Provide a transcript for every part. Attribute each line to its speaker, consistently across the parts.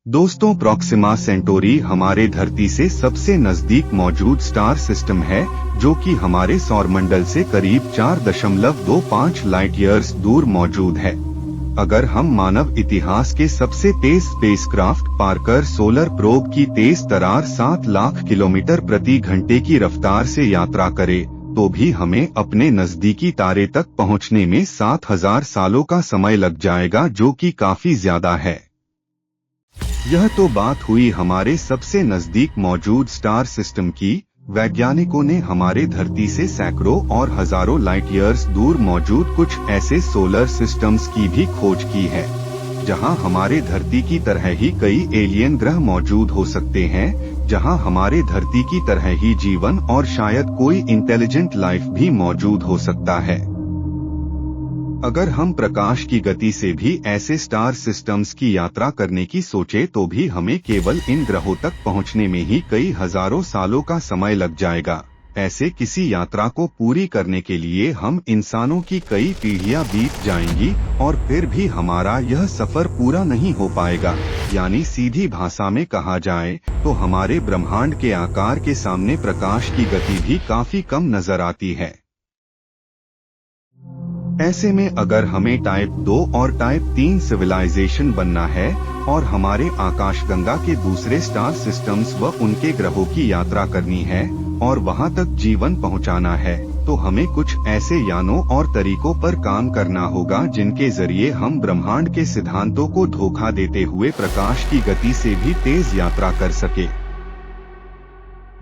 Speaker 1: दोस्तों, Proxima Centauri हमारे धरती से सबसे नजदीक मौजूद स्टार सिस्टम है, जो कि हमारे सौरमंडल से करीब 4.25 लाइट ईयर्स दूर मौजूद है। अगर हम मानव इतिहास के सबसे तेज स्पेसक्राफ्ट पार्कर सोलर प्रोब की तेज तरार 7 लाख किलोमीटर प्रति घंटे की रफ्तार से यात्रा करे, तो भी हमें अपने नजदीकी तारे तक पहुंचने में 7,000 सालों का समय लग जाएगा, जो कि काफी ज्यादा है। यह तो बात हुई हमारे सबसे नजदीक मौजूद स्टार सिस्टम की। वैज्ञानिकों ने हमारे धरती से सैकड़ों और हजारों लाइट ईयर्स दूर मौजूद कुछ ऐसे सोलर सिस्टम्स की भी खोज की है, जहां हमारे धरती की तरह ही कई एलियन ग्रह मौजूद हो सकते हैं, जहां हमारे धरती की तरह ही जीवन और शायद कोई इंटेलिजेंट लाइफ भी मौजूद हो सकता है। अगर हम प्रकाश की गति से भी ऐसे स्टार सिस्टम्स की यात्रा करने की सोचे, तो भी हमें केवल इन ग्रहों तक पहुंचने में ही कई हजारों सालों का समय लग जाएगा। ऐसे किसी यात्रा को पूरी करने के लिए हम इंसानों की कई पीढ़ियां बीत जाएंगी, और फिर भी हमारा यह सफर पूरा नहीं हो पाएगा। यानी सीधी भाषा में कहा जाए तो हमारे ब्रह्मांड के आकार के सामने प्रकाश की गति भी काफी कम नजर आती है। ऐसे में अगर हमें टाइप 2 और टाइप 3 सिविलाइजेशन बनना है और हमारे आकाशगंगा के दूसरे स्टार सिस्टम्स व उनके ग्रहों की यात्रा करनी है और वहां तक जीवन पहुंचाना है, तो हमें कुछ ऐसे यानों और तरीकों पर काम करना होगा जिनके जरिए हम ब्रह्मांड के सिद्धांतों को धोखा देते हुए प्रकाश की गति से भी तेज यात्रा कर सके।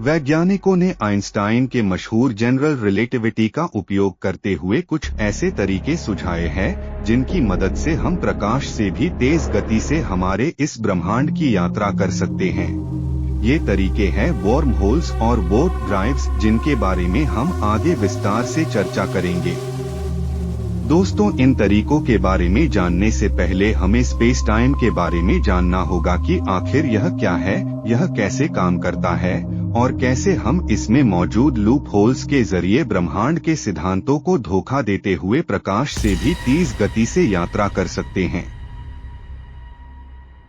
Speaker 1: वैज्ञानिकों ने आइंस्टाइन के मशहूर जनरल रिलेटिविटी का उपयोग करते हुए कुछ ऐसे तरीके सुझाए हैं, जिनकी मदद से हम प्रकाश से भी तेज गति से हमारे इस ब्रह्मांड की यात्रा कर सकते हैं। ये तरीके हैं वर्म होल्स और वॉर्प ड्राइव्स, जिनके बारे में हम आगे विस्तार से चर्चा करेंगे। दोस्तों, इन तरीकों के बारे में जानने से पहले हमें स्पेस टाइम के बारे में जानना होगा कि आखिर यह क्या है, यह कैसे काम करता है और कैसे हम इसमें मौजूद लूप होल्स के जरिए ब्रह्मांड के सिद्धांतों को धोखा देते हुए प्रकाश से भी तेज गति से यात्रा कर सकते हैं।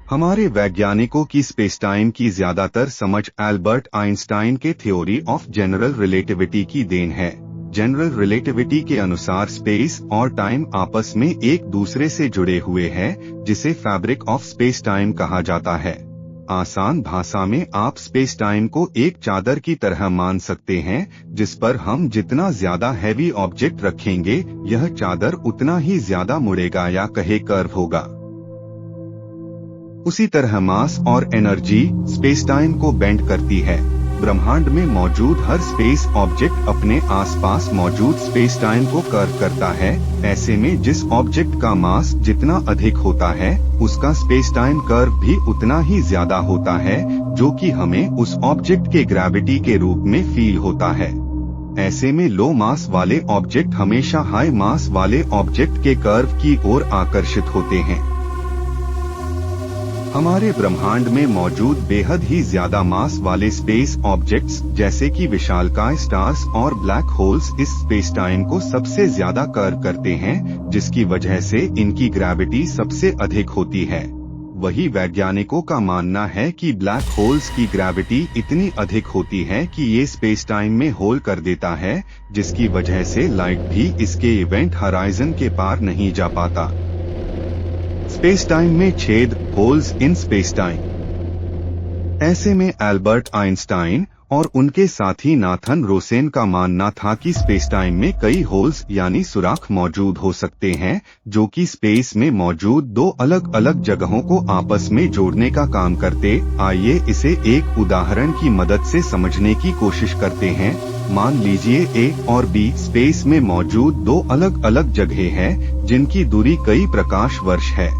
Speaker 1: हमारे वैज्ञानिकों की स्पेसटाइम की ज्यादातर समझ एल्बर्ट आइंस्टाइन के थ्योरी ऑफ जनरल रिलेटिविटी की देन है। जनरल रिलेटिविटी के अनुसार स्पेस और टाइम आपस में एक दूसरे से जुड़े हुए हैं, जिसे फैब्रिक ऑफ स्पेस टाइम कहा जाता है। आसान भाषा में आप स्पेस टाइम को एक चादर की तरह मान सकते हैं, जिस पर हम जितना ज्यादा हैवी ऑब्जेक्ट रखेंगे, यह चादर उतना ही ज्यादा मुड़ेगा या कहे कर्व होगा। उसी तरह मास और एनर्जी स्पेस टाइम को बेंड करती है। ब्रह्मांड में मौजूद हर स्पेस ऑब्जेक्ट अपने आसपास मौजूद स्पेस टाइम को कर्व करता है। ऐसे में जिस ऑब्जेक्ट का मास जितना अधिक होता है, उसका स्पेस टाइम कर्व भी उतना ही ज्यादा होता है, जो कि हमें उस ऑब्जेक्ट के ग्रेविटी के रूप में फील होता है। ऐसे में लो मास वाले ऑब्जेक्ट हमेशा हाई मास वाले ऑब्जेक्ट के कर्व की ओर आकर्षित होते हैं। हमारे ब्रह्मांड में मौजूद बेहद ही ज्यादा मास वाले स्पेस ऑब्जेक्ट्स जैसे कि विशालकाय स्टार्स और ब्लैक होल्स इस स्पेस टाइम को सबसे ज्यादा कर्व करते हैं, जिसकी वजह से इनकी ग्रेविटी सबसे अधिक होती है। वही वैज्ञानिकों का मानना है कि ब्लैक होल्स की ग्रेविटी इतनी अधिक होती है कि ये स्पेस टाइम में होल कर देता है, जिसकी वजह से लाइट भी इसके इवेंट हराइजन के पार नहीं जा पाता। स्पेस टाइम में छेद, होल्स इन स्पेस टाइम। ऐसे में एल्बर्ट आइंस्टाइन और उनके साथी नाथन रोसेन का मानना था कि स्पेस टाइम में कई होल्स यानी सुराख मौजूद हो सकते हैं, जो कि स्पेस में मौजूद दो अलग अलग जगहों को आपस में जोड़ने का काम करते। आइए इसे एक उदाहरण की मदद से समझने की कोशिश करते हैं। मान लीजिए ए और बी स्पेस में मौजूद दो अलग अलग जगहें हैं, जिनकी दूरी कई प्रकाश वर्ष है।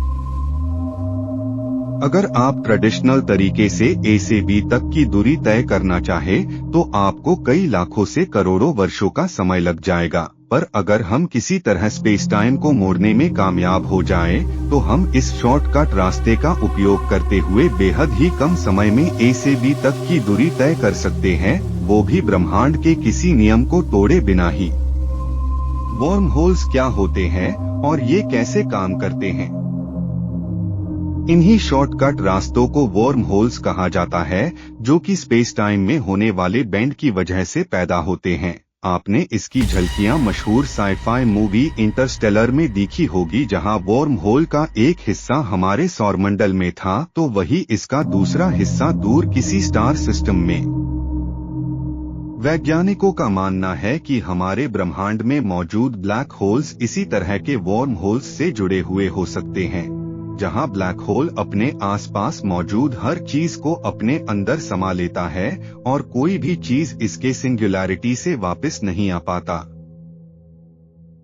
Speaker 1: अगर आप ट्रेडिशनल तरीके से ए से बी तक की दूरी तय करना चाहे, तो आपको कई लाखों से करोड़ों वर्षों का समय लग जाएगा। पर अगर हम किसी तरह स्पेस टाइम को मोड़ने में कामयाब हो जाएं, तो हम इस शॉर्टकट रास्ते का उपयोग करते हुए बेहद ही कम समय में ए से बी तक की दूरी तय कर सकते हैं, वो भी ब्रह्मांड के किसी नियम को तोड़े बिना ही। वर्म होल्स क्या होते हैं और ये कैसे काम करते हैं? इन्हीं शॉर्टकट रास्तों को वर्म होल्स कहा जाता है, जो कि स्पेस टाइम में होने वाले बेंड की वजह से पैदा होते हैं। आपने इसकी झलकियां मशहूर साइफाई मूवी इंटरस्टेलर में देखी होगी, जहां वर्म होल का एक हिस्सा हमारे सौरमंडल में था तो वही इसका दूसरा हिस्सा दूर किसी स्टार सिस्टम में। वैज्ञानिकों का मानना है कि हमारे ब्रह्मांड में मौजूद ब्लैक होल्स इसी तरह के वर्म होल्स से जुड़े हुए हो सकते हैं, जहां ब्लैक होल अपने आसपास मौजूद हर चीज को अपने अंदर समा लेता है और कोई भी चीज इसके सिंगुलैरिटी से वापस नहीं आ पाता।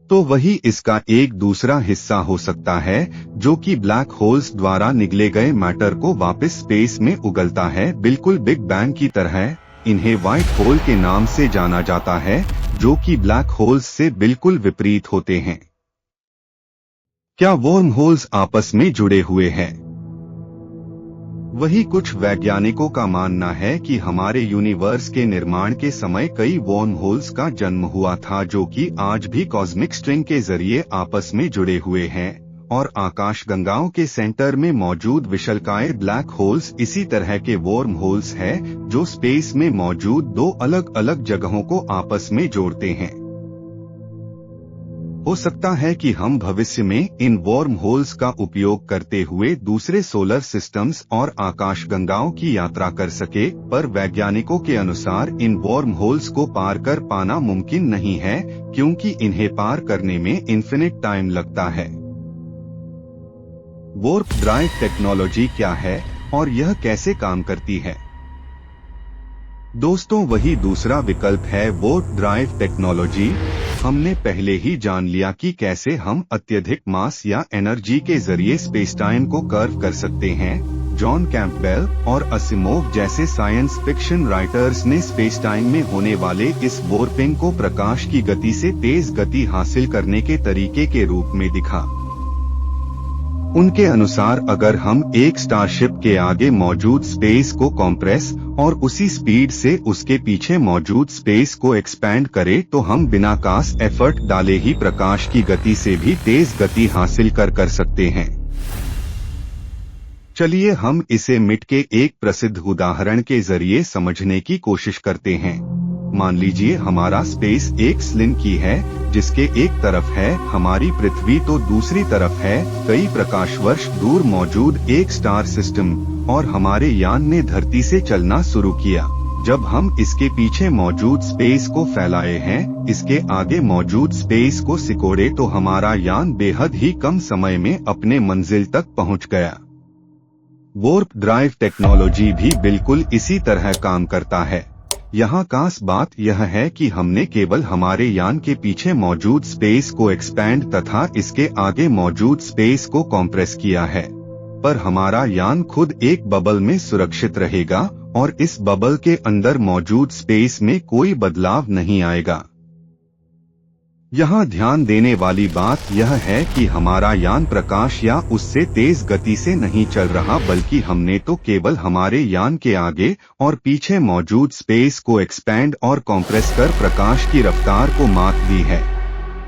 Speaker 1: तो वही इसका एक दूसरा हिस्सा हो सकता है, जो कि ब्लैक होल्स द्वारा निगले गए मैटर को वापस स्पेस में उगलता है, बिल्कुल बिग बैंग की तरह। इन्हें व्हाइट होल के नाम से जाना जाता है, जो कि ब्लैक होल्स से बिल्कुल विपरीत होते हैं। क्या वर्म होल्स आपस में जुड़े हुए हैं? वही कुछ वैज्ञानिकों का मानना है कि हमारे यूनिवर्स के निर्माण के समय कई वर्म होल्स का जन्म हुआ था, जो कि आज भी कॉस्मिक स्ट्रिंग के जरिए आपस में जुड़े हुए हैं, और आकाशगंगाओं के सेंटर में मौजूद विशालकाय ब्लैक होल्स इसी तरह के वर्म होल्स हैं, जो स्पेस में मौजूद दो अलग अलग जगहों को आपस में जोड़ते हैं। हो सकता है कि हम भविष्य में इन वर्म होल्स का उपयोग करते हुए दूसरे सोलर सिस्टम्स और आकाशगंगाओं की यात्रा कर सके, पर वैज्ञानिकों के अनुसार इन वर्म होल्स को पार कर पाना मुमकिन नहीं है, क्योंकि इन्हें पार करने में इन्फिनिट टाइम लगता है। वॉर्प ड्राइव टेक्नोलॉजी क्या है और यह कैसे काम करती है? दोस्तों, वही दूसरा विकल्प है वॉर्प ड्राइव टेक्नोलॉजी। हमने पहले ही जान लिया कि कैसे हम अत्यधिक मास या एनर्जी के जरिए स्पेस टाइम को कर्व कर सकते हैं। जॉन कैंपबेल और असिमोव जैसे साइंस फिक्शन राइटर्स ने स्पेस टाइम में होने वाले इस वॉर्पिंग को प्रकाश की गति से तेज गति हासिल करने के तरीके के रूप में दिखा। उनके अनुसार अगर हम एक स्टारशिप के आगे मौजूद स्पेस को कॉम्प्रेस और उसी स्पीड से उसके पीछे मौजूद स्पेस को एक्सपैंड करें, तो हम बिना खास एफर्ट डाले ही प्रकाश की गति से भी तेज गति हासिल कर सकते हैं। चलिए हम इसे मिट के एक प्रसिद्ध उदाहरण के जरिए समझने की कोशिश करते हैं। मान लीजिए हमारा स्पेस एक स्लिंग की है, जिसके एक तरफ है हमारी पृथ्वी तो दूसरी तरफ है कई प्रकाश वर्ष दूर मौजूद एक स्टार सिस्टम, और हमारे यान ने धरती से चलना शुरू किया। जब हम इसके पीछे मौजूद स्पेस को फैलाए हैं, इसके आगे मौजूद स्पेस को सिकोड़े, तो हमारा यान बेहद ही कम समय में अपने मंजिल तक पहुंच गया। वॉर्प ड्राइव टेक्नोलॉजी भी बिल्कुल इसी तरह काम करता है। यहाँ खास बात यह है कि हमने केवल हमारे यान के पीछे मौजूद स्पेस को एक्सपैंड तथा इसके आगे मौजूद स्पेस को कॉम्प्रेस किया है, पर हमारा यान खुद एक बबल में सुरक्षित रहेगा और इस बबल के अंदर मौजूद स्पेस में कोई बदलाव नहीं आएगा। यहाँ ध्यान देने वाली बात यह है कि हमारा यान प्रकाश या उससे तेज गति से नहीं चल रहा, बल्कि हमने तो केवल हमारे यान के आगे और पीछे मौजूद स्पेस को एक्सपैंड और कॉम्प्रेस कर प्रकाश की रफ्तार को मात दी है।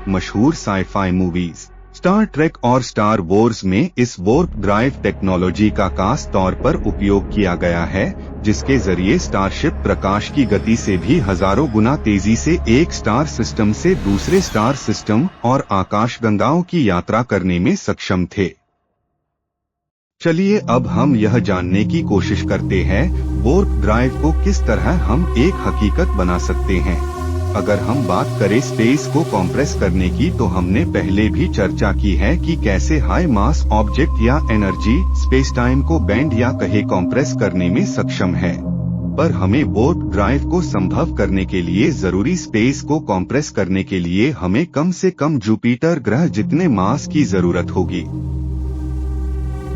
Speaker 1: मशहूर साइफाई मूवीज स्टार ट्रेक और स्टार वॉर्स में इस वॉर्प ड्राइव टेक्नोलॉजी का खास तौर पर उपयोग किया गया है, जिसके जरिए स्टारशिप प्रकाश की गति से भी हजारों गुना तेजी से एक स्टार सिस्टम से दूसरे स्टार सिस्टम और आकाशगंगाओं की यात्रा करने में सक्षम थे। चलिए अब हम यह जानने की कोशिश करते हैं वॉर्प ड्राइव को किस तरह हम एक हकीकत बना सकते हैं। अगर हम बात करें स्पेस को कॉम्प्रेस करने की, तो हमने पहले भी चर्चा की है कि कैसे हाई मास ऑब्जेक्ट या एनर्जी स्पेस टाइम को बेंड या कहे कॉम्प्रेस करने में सक्षम है, पर हमें वॉर्प ड्राइव को संभव करने के लिए जरूरी स्पेस को कॉम्प्रेस करने के लिए हमें कम से कम जुपिटर ग्रह जितने मास की जरूरत होगी।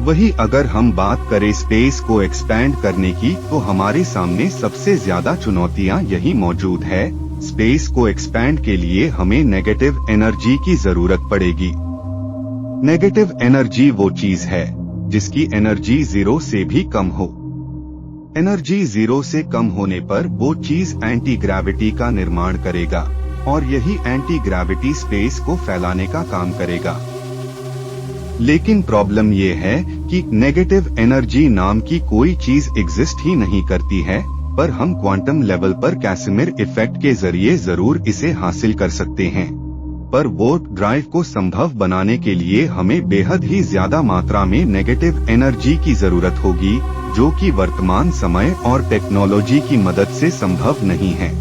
Speaker 1: वही अगर हम बात करें स्पेस को एक्सपैंड करने की, तो हमारे सामने सबसे ज्यादा चुनौतियां यही मौजूद है। स्पेस को एक्सपैंड के लिए हमें नेगेटिव एनर्जी की जरूरत पड़ेगी। नेगेटिव एनर्जी वो चीज है जिसकी एनर्जी 0 से भी कम हो। एनर्जी 0 से कम होने पर वो चीज एंटी ग्रेविटी का निर्माण करेगा, और यही एंटी ग्रेविटी स्पेस को फैलाने का काम करेगा। लेकिन प्रॉब्लम ये है कि नेगेटिव एनर्जी नाम की कोई चीज एग्जिस्ट ही नहीं करती है, पर हम क्वांटम लेवल पर कैसिमिर इफेक्ट के जरिए जरूर इसे हासिल कर सकते हैं। पर वार्प ड्राइव को संभव बनाने के लिए हमें बेहद ही ज्यादा मात्रा में नेगेटिव एनर्जी की जरूरत होगी, जो कि वर्तमान समय और टेक्नोलॉजी की मदद से संभव नहीं है।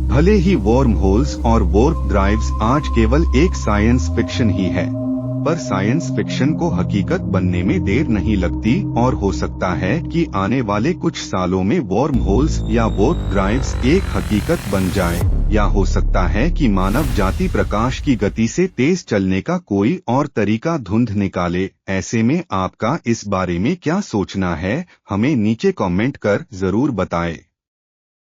Speaker 1: भले ही वर्म होल्स और वार्प ड्राइव्स आज केवल एक साइंस फिक्शन ही है, पर साइंस फिक्शन को हकीकत बनने में देर नहीं लगती और हो सकता है कि आने वाले कुछ सालों में वर्म होल्स या वार्प ड्राइव्स एक हकीकत बन जाए, या हो सकता है कि मानव जाति प्रकाश की गति से तेज चलने का कोई और तरीका ढूंढ निकाले। ऐसे में आपका इस बारे में क्या सोचना है, हमें नीचे कमेंट कर जरूर बताएं।